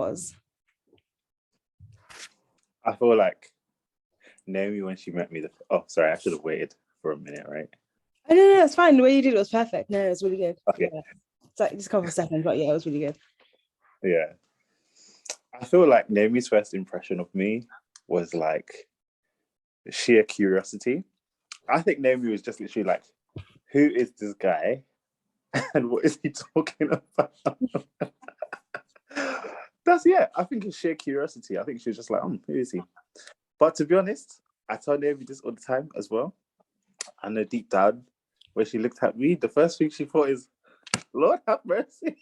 was? I feel like Naomi when she met me. Oh, sorry, I should have waited for a minute, right? Oh, no, it's fine. The way you did it was perfect. No, it was really good. Okay. Yeah. It's like just a couple of seconds, but yeah, it was really good. Yeah. I feel like Naomi's first impression of me was like sheer curiosity. I think Naomi was just literally like, who is this guy? And what is he talking about? I think it's sheer curiosity. I think she was just like, who is he? But to be honest, I tell Naomi this all the time as well. I know deep down, when she looked at me, the first thing she thought is, Lord have mercy.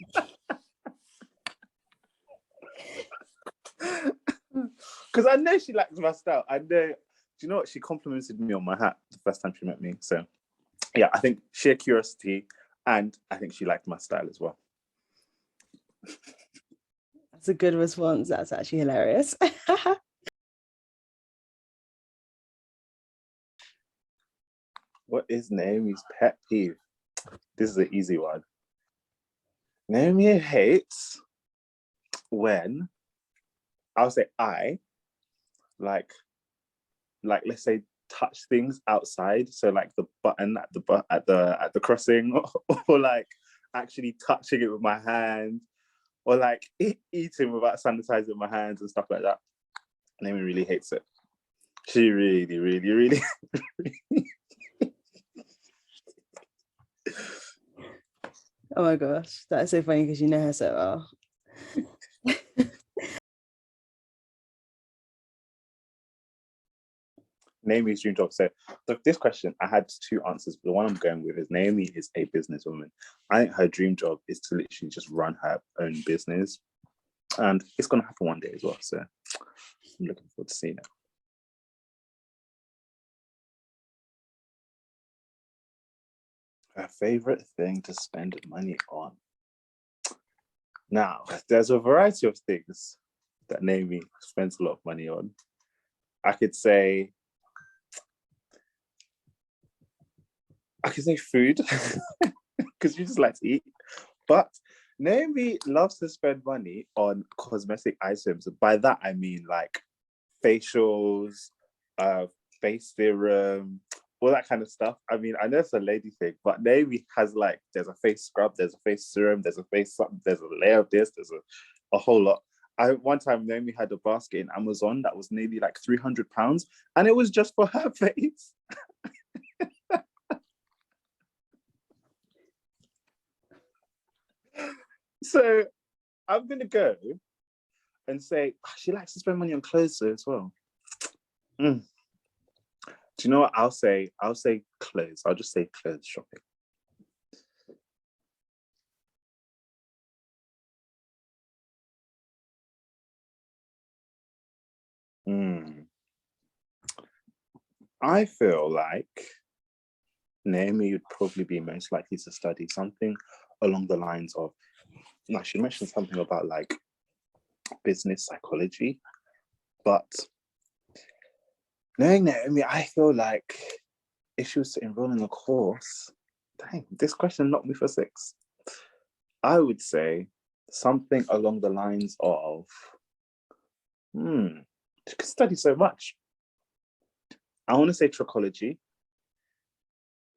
Because I know she likes my style. I know, do you know what? She complimented me on my hat the first time she met me. So, yeah, I think sheer curiosity, and I think she liked my style as well. That's a good response. That's actually hilarious. What is Naomi's pet peeve? This is an easy one. Naomi hates when I'll say like let's say touch things outside, so like the button at the crossing, or like actually touching it with my hand, or like eating without sanitizing my hands and stuff like that. Naomi really hates it. She really, really, really. Oh my gosh, that's so funny because you know her so well. Naomi's dream job. So this question, I had two answers, but the one I'm going with is Naomi is a businesswoman. I think her dream job is to literally just run her own business. And it's going to happen one day as well. So I'm looking forward to seeing it. Her favorite thing to spend money on. Now, there's a variety of things that Naomi spends a lot of money on. I could say food, because you just like to eat. But Naomi loves to spend money on cosmetic items. By that, I mean like facials, face serum, all that kind of stuff. I mean, I know it's a lady thing, but Naomi has like, there's a face scrub, there's a face serum, there's a face something, there's a layer of this, there's a whole lot. One time Naomi had a basket in Amazon that was nearly like £300, and it was just for her face. So I'm gonna go and say she likes to spend money on clothes as well. Do you know what I'll say? I'll say clothes. I'll just say clothes shopping. I feel like Naomi would probably be most likely to study something along the lines of, she mentioned something about like business psychology, but knowing Naomi, I feel like if she was to enroll in a course, dang, this question knocked me for six. I would say something along the lines of, she could study so much. I want to say trichology,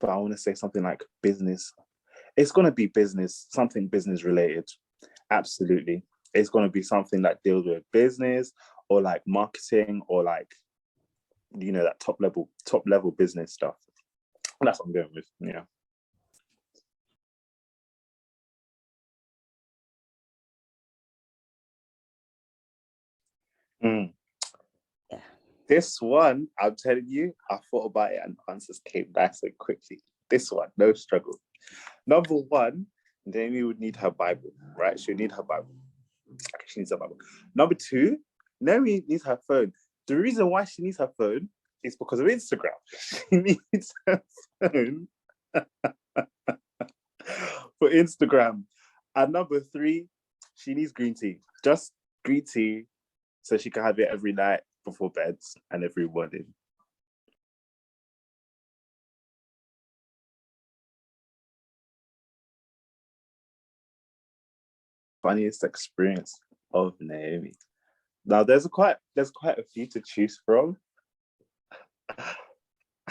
but I want to say something like business. It's going to be business, something business related. Absolutely. It's going to be something that deals with business or like marketing or like, that top level business stuff. And that's what I'm going with. Yeah. Yeah. This one, I'm telling you, I thought about it and answers came nice and quickly. This one, no struggle. Number one, Naomi would need her Bible, right? She would need her Bible. Okay, she needs her Bible. Number two, Naomi needs her phone. The reason why she needs her phone is because of Instagram. She needs her phone for Instagram. And number three, she needs green tea. Just green tea so she can have it every night before bed and every morning. Funniest experience. of Naomi. Now there's quite a few to choose from.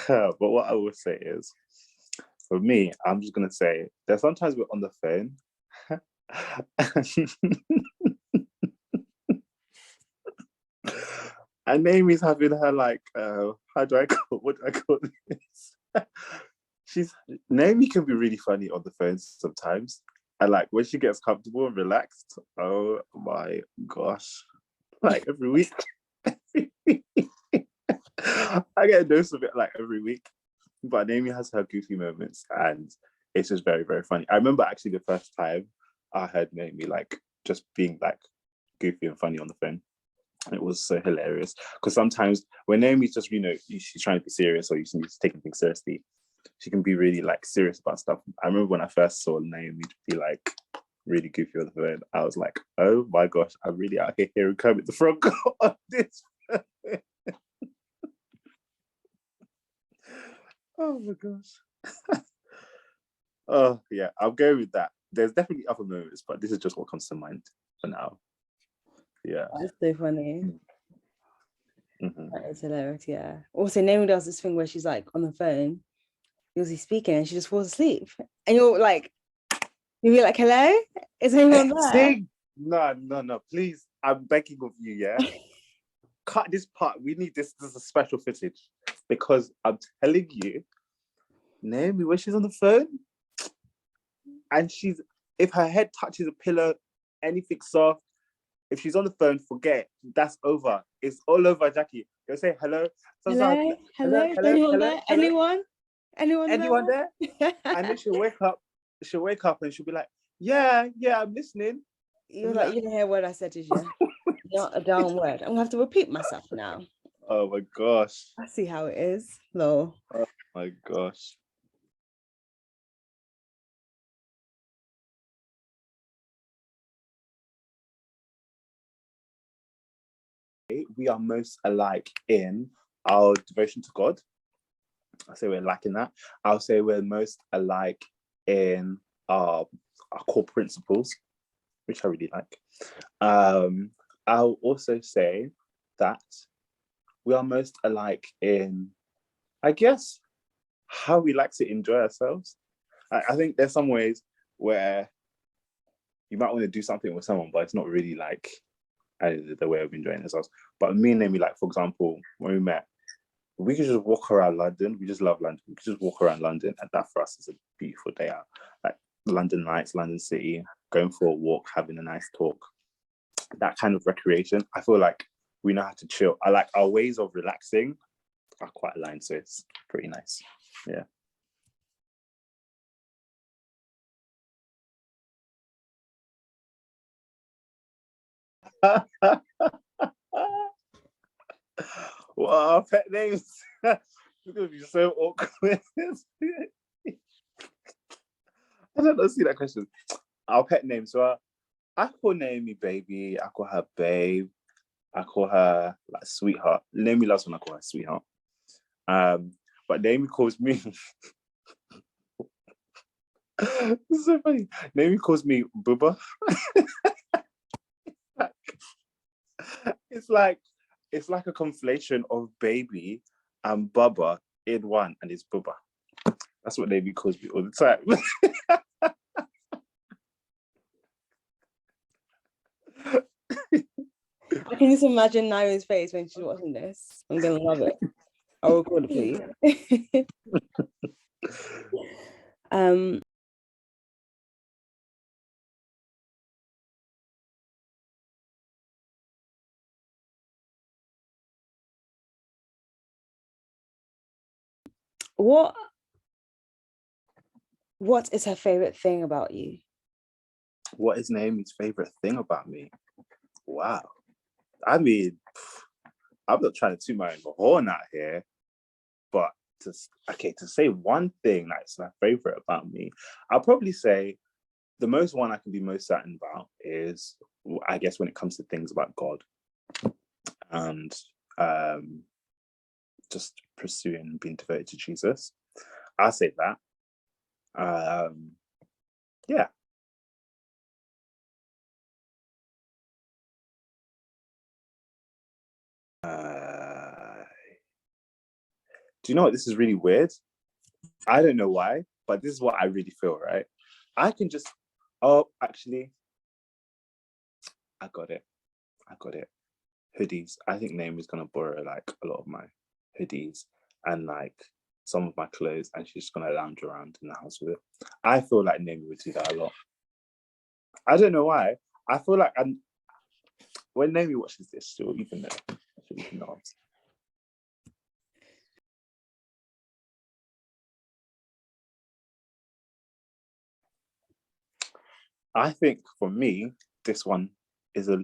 But what I will say is, for me, I'm just gonna say there's sometimes we're on the phone. And Naomi's having her like, how do I call? What do I call this? She's Naomi can be really funny on the phone sometimes, and like when she gets comfortable and relaxed, oh my gosh, like every week, I get a dose of it like every week. But Naomi has her goofy moments, and it's just very very funny. I remember actually the first time I heard Naomi like just being like goofy and funny on the phone. It was so hilarious because sometimes when Naomi's just, she's trying to be serious or she's taking things seriously, she can be really like serious about stuff. I remember when I first saw Naomi be like really goofy on the phone, I was like, oh my gosh, I'm really out here hearing Kermit the Frog on this. Oh my gosh. Oh yeah, I'll go with that. There's definitely other moments, but this is just what comes to mind for now. Yeah. That's so funny. Mm-hmm. That is hilarious. Yeah. Also, Naomi does this thing where she's like on the phone, you'll see speaking, and she just falls asleep, and you'll be like, "Hello, is anyone there?" Sing. No, please. I'm begging of you, yeah. Cut this part. We need this. This is a special footage because I'm telling you, Naomi, when she's on the phone, and if her head touches a pillow, anything soft, if she's on the phone, forget it. That's over. It's all over, Jackie. You'll say hello. Hello, hello, anyone there? Anyone there? And then she'll wake up. She'll wake up and she'll be like, yeah, I'm listening. You're like, you didn't hear what I said, did you? Not a darn word. I'm gonna have to repeat myself now. Oh my gosh. I see how it is. No. Oh my gosh. We are most alike in our devotion to God. I say we're lacking that. I'll say we're most alike in our core principles, which I really like. I'll also say that we are most alike in, I guess, how we like to enjoy ourselves. I think there's some ways where you might want to do something with someone, but it's not really like the way of enjoying ourselves. But me and Amy, like for example, when we met, we could just walk around London. We just love London. We could just walk around London, and that for us is a beautiful day out. Like London nights, London City, going for a walk, having a nice talk. That kind of recreation, I feel like we know how to chill. I like our ways of relaxing are quite aligned, so it's pretty nice. Yeah. What are our pet names? It's gonna be so awkward. I don't know. See that question. Our pet names. So I call Naomi baby. I call her babe. I call her like sweetheart. Naomi loves when I call her sweetheart. But Naomi calls me. This is so funny. Naomi calls me Booba. It's like a conflation of baby and Bubba in one, and it's Booba. That's what Naomi calls me all the time. I can just imagine Naomi's face when she's watching this. I'm gonna love it. I'll record it, please. What is her favorite thing about you? What is Naomi's favorite thing about me? Wow. I mean, I'm not trying to toot my own horn out here, but to say one thing that's my favorite about me, I'll probably say the most one I can be most certain about is, I guess, when it comes to things about God and just pursuing being devoted to Jesus. I'll say that. Yeah. Do you know what? This is really weird. I don't know why, but this is what I really feel, right? I can just, oh, actually, I got it. I got it. Hoodies. I think Naomi's gonna borrow like a lot of my hoodies and like some of my clothes, and she's just gonna lounge around in the house with it. I feel like Naomi would do that a lot. I don't know why. I feel like when Naomi watches this, she'll even know. She'll even know. I think for me, this one is a.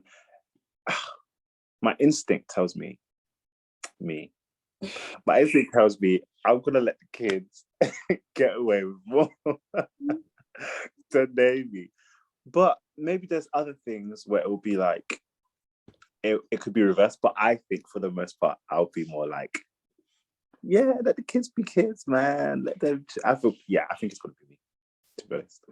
My instinct tells me, my instinct tells me I'm gonna let the kids get away with more than Naomi. But maybe there's other things where it will be like it could be reversed. But I think for the most part, I'll be more like, yeah, let the kids be kids, man. Let them. I think it's gonna be me. To be honest,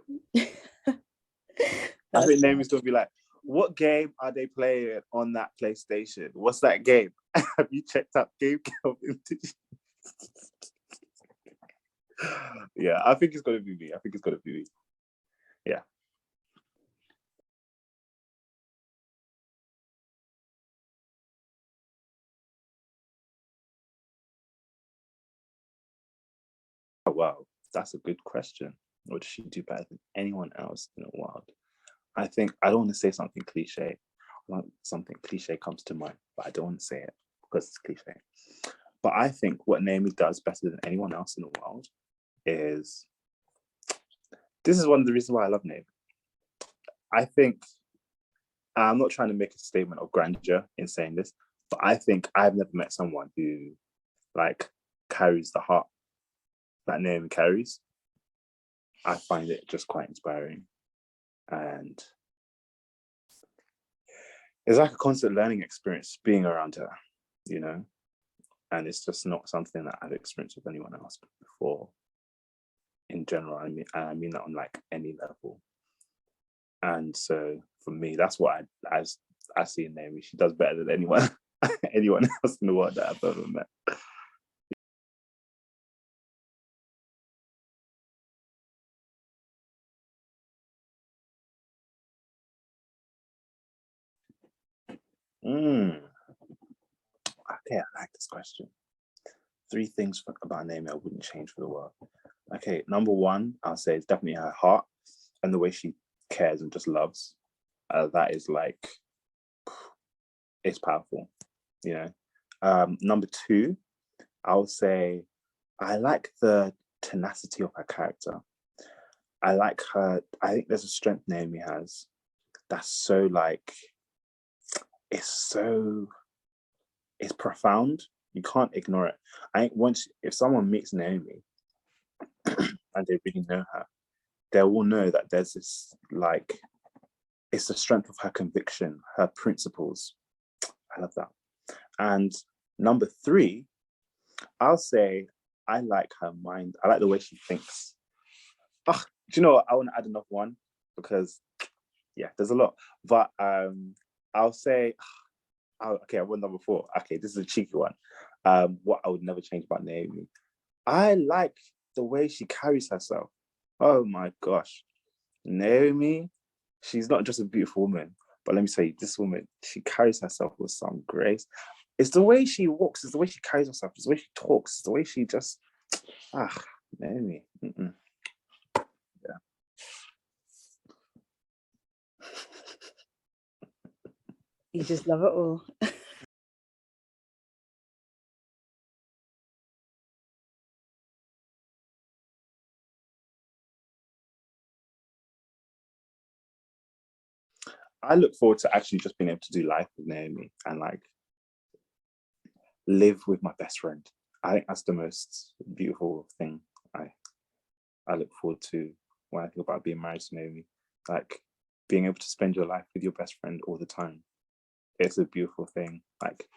I think Naomi's gonna be like, what game are they playing on that PlayStation? What's that game? Have you checked out Game Vintage? Yeah, I think it's gonna be me. Yeah. Oh, wow, that's a good question. What does she do better than anyone else in the world? I think I don't want to say something cliche. Something cliche comes to mind, but I don't want to say it because it's cliche. But I think what Naomi does better than anyone else in the world is this is one of the reasons why I love Naomi. I think I'm not trying to make a statement of grandeur in saying this, but I think I've never met someone who like carries the heart that Naomi carries. I find it just quite inspiring. And it's like a constant learning experience being around her, you know? And it's just not something that I've experienced with anyone else before in general. I mean that on like any level. And so for me, that's what I see in Naomi. She does better than anyone anyone else in the world that I've ever met. Mm. Okay, I like this question. 3 things about Naomi I wouldn't change for the world. Okay, number one, I'll say it's definitely her heart and the way she cares and just loves. That is like, it's powerful, you know. Number two, I'll say I like the tenacity of her character. I like her. I think there's a strength Naomi has that's so like, it's so, it's profound. You can't ignore it. I think once, if someone meets Naomi and they really know her, they will know that there's this like, it's the strength of her conviction, her principles. I love that. And number three, I'll say I like her mind. I like the way she thinks. Oh, do you know what? I want to add another one because yeah, there's a lot. But I'll say, okay, I went number four. Okay, this is a cheeky one. What I would never change about Naomi. I like the way she carries herself. Oh my gosh. Naomi, she's not just a beautiful woman, but let me tell you, this woman, she carries herself with some grace. It's the way she walks, it's the way she carries herself, it's the way she talks, it's the way she just, Naomi. Mm-mm. Yeah. You just love it all. I look forward to actually just being able to do life with Naomi and like live with my best friend. I think that's the most beautiful thing I I look forward to when I think about being married to Naomi. Like being able to spend your life with your best friend all the time. It's a beautiful thing. Like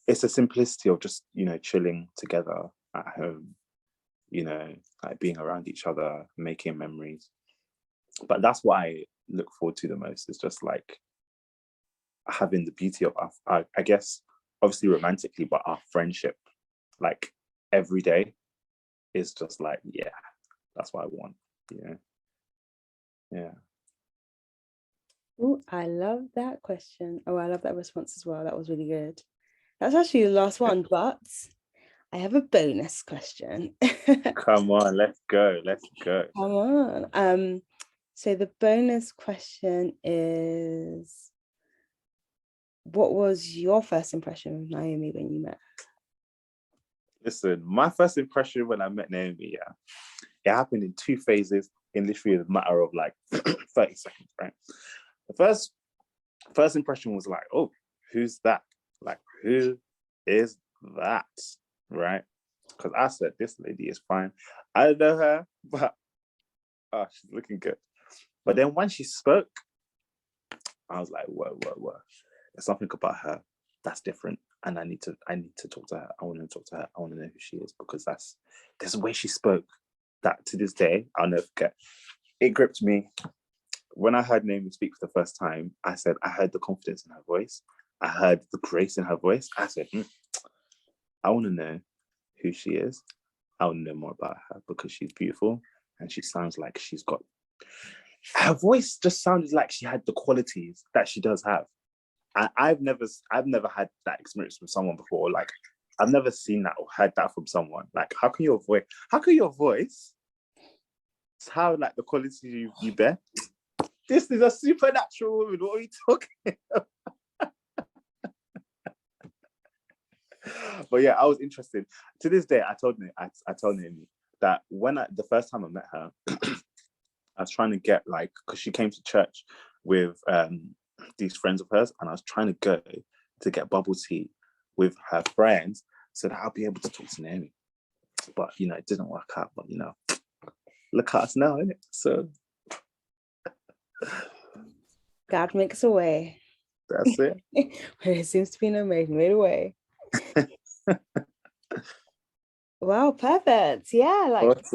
it's the simplicity of just, chilling together at home, like being around each other, making memories. But that's what I look forward to the most, is just like having the beauty of, I guess, obviously romantically, but our friendship, like every day, is just like, yeah, that's what I want. Yeah. Yeah. Oh, I love that question. Oh, I love that response as well. That was really good. That's actually the last one, but I have a bonus question. Come on, let's go. Let's go. Come on. So the bonus question is, what was your first impression of Naomi when you met her? Listen, my first impression when I met Naomi, yeah, it happened in 2 phases in literally a matter of like 30 seconds, right? The first impression was like, oh, who's that? Like, who is that? Right? Because I said, this lady is fine. I don't know her, but oh, she's looking good. But then when she spoke, I was like, whoa. There's something about her that's different. And I need to talk to her. I want to talk to her. I want to know who she is, because there's a way she spoke that to this day, I'll never forget. It gripped me. When I heard Naomi speak for the first time, I said, I heard the confidence in her voice. I heard the grace in her voice. I said, I want to know who she is. I want to know more about her, because she's beautiful and she sounds like she's got, her voice just sounded like she had the qualities that she does have. I've never had that experience with someone before. Like, I've never seen that or heard that from someone. Like, how can your voice sound like the qualities you bear? This is a supernatural woman. What are we talking about? But yeah, I was interested. To this day, I told Naomi that the first time I met her, I was trying to get, like, because she came to church with these friends of hers, and I was trying to go to get bubble tea with her friends so that I'll be able to talk to Naomi. But it didn't work out. But look at us now, innit? So God makes a way. that's it. Where it seems to be no way, made a way. Wow, perfect. Yeah, like Awesome.